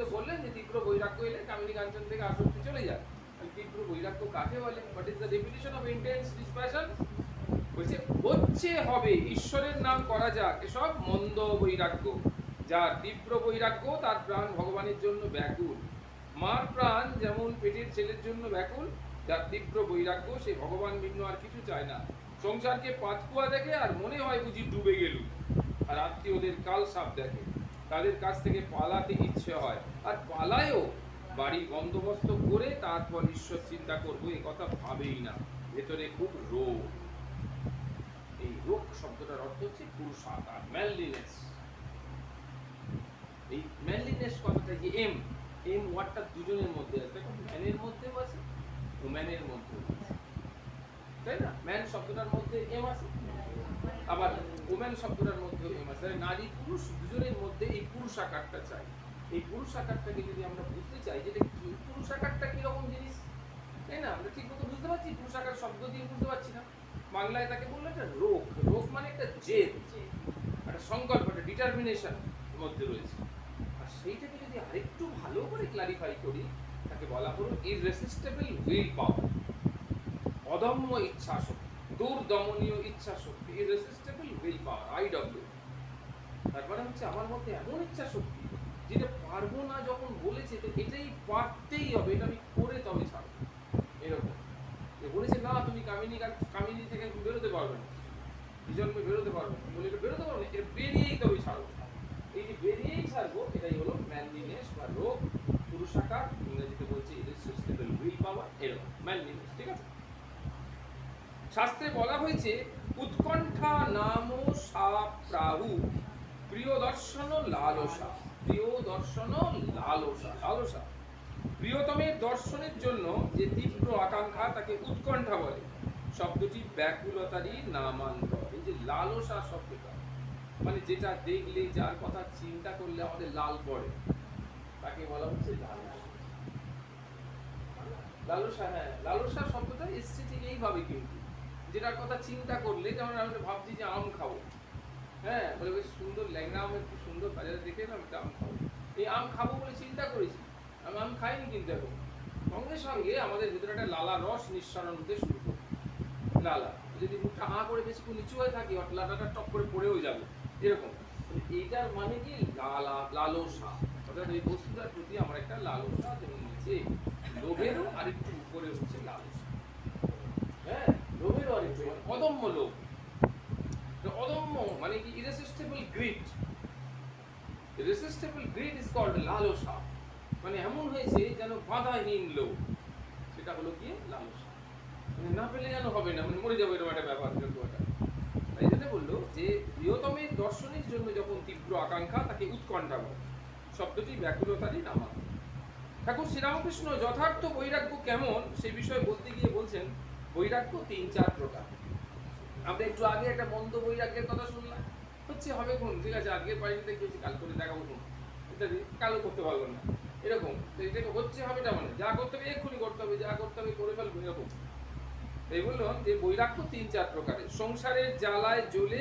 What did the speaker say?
তো বললেন যে তীব্র বৈরাগ্য এলে কামিনী কাঞ্চন থেকে আসক্তি চলে যায়। তীব্র বৈরাগ্য কাকে বলে? What is the definition of intense dispassion? বলছে হচ্ছে হবে ঈশ্বরের নাম করা যাক এসব মন্দ বৈরাগ্য। যার তীব্র বৈরাগ্য তার প্রাণ ভগবানের জন্য ব্যাকুল। মার প্রাণ যেমন পেটের ছেলের জন্য ব্যাকুল, যার তীব্র বৈরাগ্য সে ভগবান ভিন্ন আর কিছু চায় না। সংসারকে পাতকুয়া দেখে আর মনে হয় বুঝি ডুবে গেলুম। আর আত্মীয়দের কাল সাপ দেখে, তাদের কাছ থেকে পালাতে ইচ্ছে হয়, আর পালায়ও বাড়ি বন্দোবস্ত করে তারপর ঈশ্বর চিন্তা করবো এ কথা ভাবেই না। ভেতরে খুব রোগ। এই রোগ শব্দটার অর্থ হচ্ছে পুরুষাকার, ম্যানলিনেস। এই ম্যানলিনেস কথাটা যে এম ওয়ার্ডটা দুজনের মধ্যে আছে, দেখো ম্যানের মধ্যেও আছে ওম্যানের মধ্যেও আছে, তাই না? ম্যান শব্দটার মধ্যে এম আছে, আবার ওম্যান শব্দটার মধ্যেও এম আছে। নারী পুরুষ দুজনের মধ্যে এই পুরুষ আকারটা চাই। এই পুরুষ আকারটাকে যদি আমরা বুঝতে চাই যেটা কি, পুরুষ আকারটা কিরকম জিনিস, তাই না? আমরা ঠিক মতো বুঝতে পারছি? পুরুষ আকার শব্দ দিয়ে বুঝতে পারছি না। বাংলায় তাকে বললো একটা রোগ। রোগ মানে একটা জেদ, একটা সংকল্প, একটা ডিটারমিনেশন মধ্যে রয়েছে। আর সেইটাকে যদি আরেকটু ভালো করে ক্লারিফাই করি, তাকে বলা হলো ইররেসিস্টেবল উইল পাওয়ার, অদম্য ইচ্ছা শক্তি, দুর্দমনীয় ইচ্ছা শক্তি, ইররেসিস্টেবল উইল পাওয়ার, আইডব্লিউ। তার মানে হচ্ছে আমার মধ্যে এমন ইচ্ছা শক্তি যেটা পারবো না যখন বলেছে তো এটাই পারতেই হবে, এটা আমি করে তবে ছাড়বো। এরকম বলেছে না তুমি কামিনী থেকে বেরোতে পারবে না, এই জন্মে বেরোতে পারবে না, বলে এটা বেরোতে পারবে না, এটা বেরিয়েই তবে ছাড়বো। এই যে বেরিয়েই ছাড়বো এটাই হলো ম্যানলিনেস বা রোগ, পুরুষাকার, ইংরেজিতে বলছে ইররেসিস্টেবল উইল পাওয়ার, এরকম ম্যানলিনেস। ঠিক আছে? শাস্ত্রে বলা হয়েছে উৎকণ্ঠা নাম প্রাহু প্রিয় দর্শন লালসা। প্রিয় দর্শন লালসা, লালসা প্রিয়তমের দর্শনের জন্য যে তীব্র আকাঙ্ক্ষা তাকে উৎকণ্ঠা বলে। শব্দটি ব্যাকুলতারই নামান্তর। এই যে লালসা শব্দটা মানে যেটা দেখলে, যার কথা চিন্তা করলে আমাদের লাল পড়ে, তাকে বলা হচ্ছে লালসা। লালসা, হ্যাঁ, লালসা শব্দটা এসছে ঠিক এইভাবে, কিন্তু যেটার কথা চিন্তা করলে, যেমন আমি ভাবছি যে আম খাবো, হ্যাঁ, বলে বেশ সুন্দর ল্যাংড়া আম, একটু সুন্দর বাজারে দেখে এলাম, একটা আম খাবো। এই আম খাবো বলে চিন্তা করেছি, আমি আম খাইনি, কিন্তু এখন সঙ্গে সঙ্গে আমাদের ভিতরে একটা লালা রস নিঃসরণ হতে শুরু করবে। লালা যদি মুখটা হাঁ করে বেশিক্ষণ নিচু হয়ে থাকি, লালাটা টপ করে পড়েও যাবে, এরকম। এইটার মানে কি লালসা, অর্থাৎ এই বস্তুটার প্রতি আমার একটা লালসা, যেমন নিচে লোভেরও আরেকটু উপরে হচ্ছে লালসা। হ্যাঁ, লোভেরও আরেকটু, অদম্য লোভ। অদম্য মানে কি ইরেসিস্টেবল গ্রিড। ইরেসিস্টেবল গ্রিড ইজ কল্ড লালসা। মানে এমন হয়েছে যেন বাধাহীন লোভ, সেটা হলো কি লালসা। মানে না পেলে যেন হবে না, মানে মরে যাবে, এরকম একটা ব্যাপার। তাই জন্য বললো যে প্রিয়তমের দর্শনের জন্য যখন তীব্র আকাঙ্ক্ষা তাকে উৎকণ্ঠা বলে। শব্দটি ব্যাকুলতারই নামা। ঠাকুর শ্রীরামকৃষ্ণ যথার্থ বৈরাগ্য কেমন সেই বিষয়ে বলতে গিয়ে বলছেন বৈরাগ্য ৩-৪ প্রকার। আমরা একটু আগে একটা মন্দ বৈরাগ্যের কথা শুনলাম, হচ্ছে হবে কোন, ঠিক আছে, আজকের বাড়িতে গিয়েছি, কাল করে দেখাবো কোন, ইত্যাদি, কালও করতে পারবো না, এরকম। তো এটাকে হচ্ছে হবেটা মানে যা করতে হবে এক্ষুনি করতে হবে, যা করতে হবে করে ফেলবো, এরকম। এই বললাম যে বৈরাগ্য ৩-৪ প্রকারের। সংসারের জ্বালায় জ্বলে